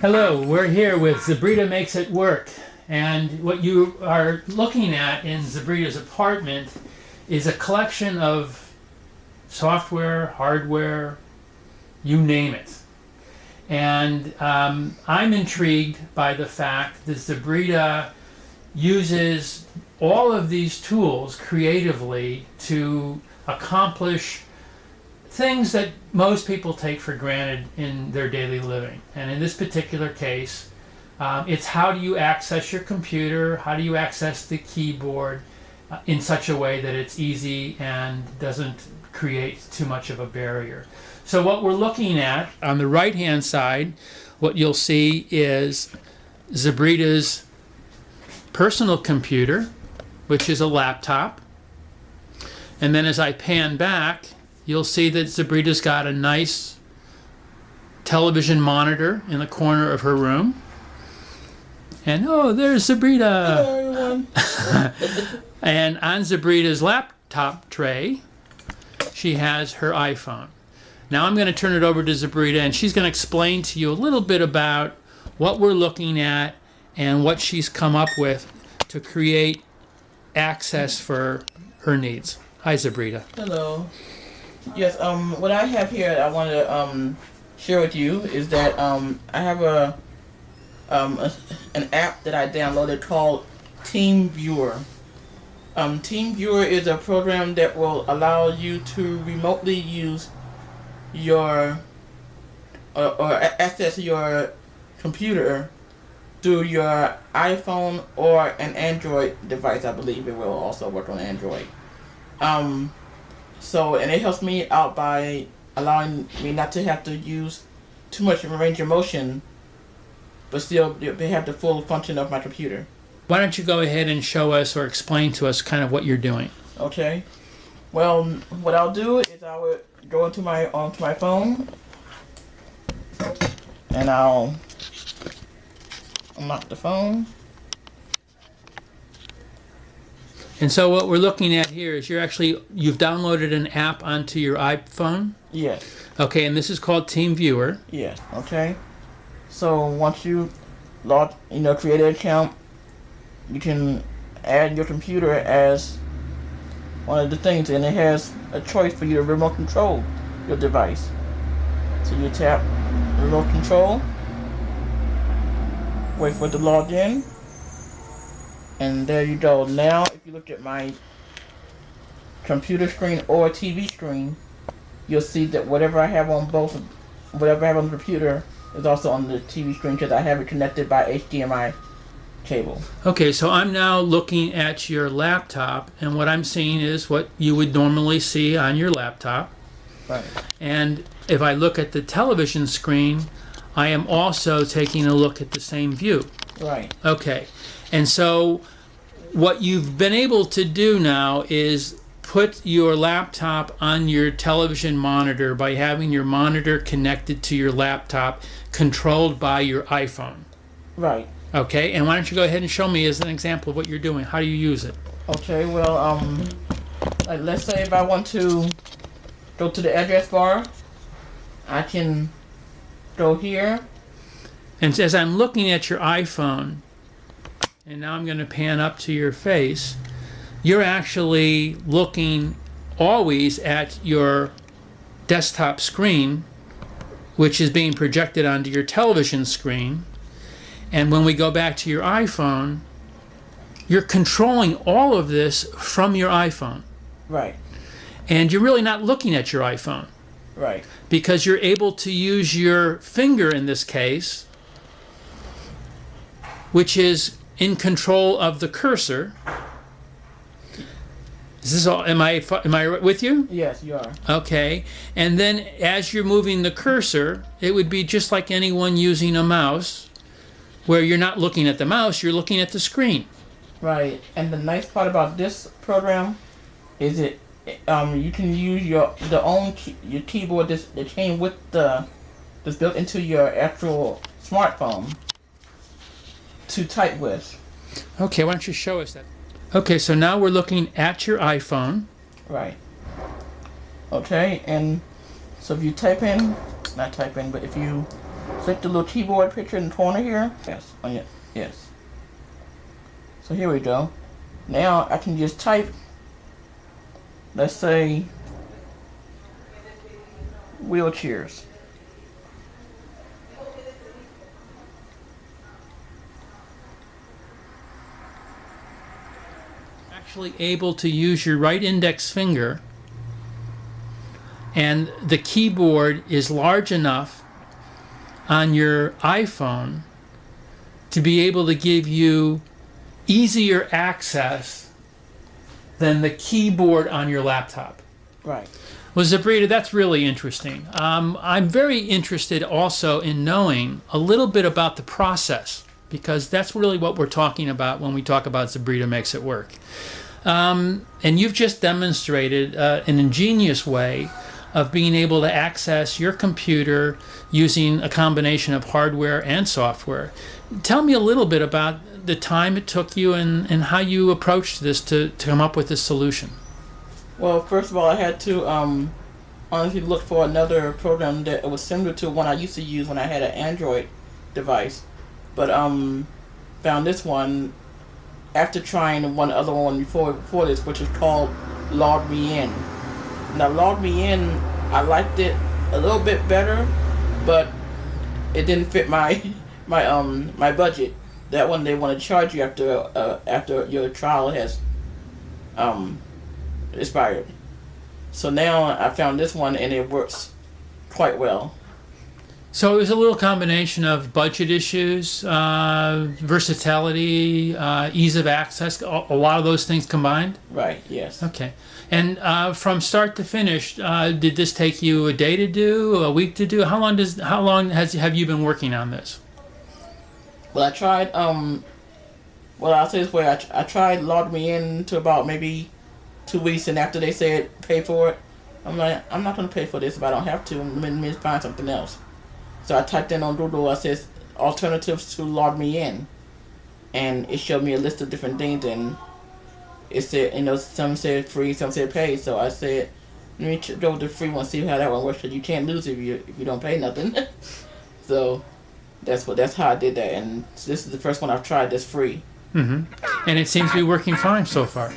Hello, we're here with Zebreda Makes It Work. And what you are looking at in Zebreda's apartment is a collection of software, hardware, you name it. And I'm intrigued by the fact that Zebreda uses all of these tools creatively to accomplish things that most people take for granted in their daily living. And in this particular case, it's how do you access your computer, how do you access the keyboard in such a way that it's easy and doesn't create too much of a barrier. So what we're looking at on the right hand side, what you'll see is Zebreda's personal computer, which is a laptop. And then as I pan back, you'll see that Zebreda's got a nice television monitor in the corner of her room. And oh, there's Zebreda. Hello, everyone. And on Zebreda's laptop tray, she has her iPhone. Now I'm going to turn it over to Zebreda, and she's going to explain to you a little bit about what we're looking at and what she's come up with to create access for her needs. Hi, Zebreda. Hello. Yes, what I have here that I want to share with you is that I have an app that I downloaded called Team Viewer. Team Viewer is a program that will allow you to remotely use your or access your computer through your iPhone or an Android device. I believe it will also work on Android. And it helps me out by allowing me not to have to use too much range of motion, but still have the full function of my computer. Why don't you go ahead and show us or explain to us kind of what you're doing? Okay. Well, what I'll do is I would go onto my phone, and I'll unlock the phone. And so what we're looking at here is you've downloaded an app onto your iPhone? Yes. Okay, and this is called Team Viewer. Yes. Okay. So once you create an account, you can add your computer as one of the things, and it has a choice for you to remote control your device. So you tap remote control, wait for it to log in, and there you go. Now, if you look at my computer screen or TV screen, you'll see that whatever I have on the computer is also on the TV screen because I have it connected by HDMI cable. Okay, so I'm now looking at your laptop, and what I'm seeing is what you would normally see on your laptop. Right. And if I look at the television screen, I am also taking a look at the same view. Right. Okay, and so what you've been able to do now is put your laptop on your television monitor by having your monitor connected to your laptop, controlled by your iPhone. Right. Okay, and why don't you go ahead and show me as an example of what you're doing. How do you use it? Okay, well, like let's say if I want to go to the address bar, I can go here. And as I'm looking at your iPhone, and now I'm going to pan up to your face, you're actually looking always at your desktop screen, which is being projected onto your television screen. And when we go back to your iPhone, you're controlling all of this from your iPhone. Right. And you're really not looking at your iPhone. Right. Because you're able to use your finger in this case, which is in control of the cursor. Is this all? Am I with you? Yes, you are. Okay. And then as you're moving the cursor, it would be just like anyone using a mouse, where you're not looking at the mouse, you're looking at the screen. Right. And the nice part about this program is you can use your keyboard that came with that's built into your actual smartphone to type with. Okay, why don't you show us that? Okay, so now we're looking at your iPhone. Right. Okay, and so if you type in, not type in, but if you click the little keyboard picture in the corner here, yes, on your, yes. So here we go. Now I can just type, let's say, wheelchairs. Actually able to use your right index finger, and the keyboard is large enough on your iPhone to be able to give you easier access than the keyboard on your laptop. Right. Well, Zebreda, that's really interesting. I'm very interested also in knowing a little bit about the process, because that's really what we're talking about when we talk about Zebreda Makes It Work. And you've just demonstrated an ingenious way of being able to access your computer using a combination of hardware and software. Tell me a little bit about the time it took you and how you approached this to come up with this solution. Well, first of all, I had to honestly look for another program that was similar to one I used to use when I had an Android device. But found this one after trying one other one before this, which is called Log Me In. Now, Log Me In, I liked it a little bit better, but it didn't fit my my budget. That one they want to charge you after your trial has expired. So now I found this one and it works quite well. So it was a little combination of budget issues, versatility, ease of access, a lot of those things combined? Right, yes. Okay. And from start to finish, did this take you a day to do, a week to do? How long have you been working on this? Well, I tried, well, I'll say this way, I tried Log Me In to about maybe 2 weeks, and after they said pay for it, I'm like, I'm not going to pay for this if I don't have to. Let me find something else. So I typed in on Google, I said alternatives to Log Me In, and it showed me a list of different things, and it said, some said free, some said pay. So I said, let me go with the free one, see how that one works, because you can't lose if you don't pay nothing. So that's how I did that, and this is the first one I've tried that's free. Mm-hmm. And it seems to be working fine so far.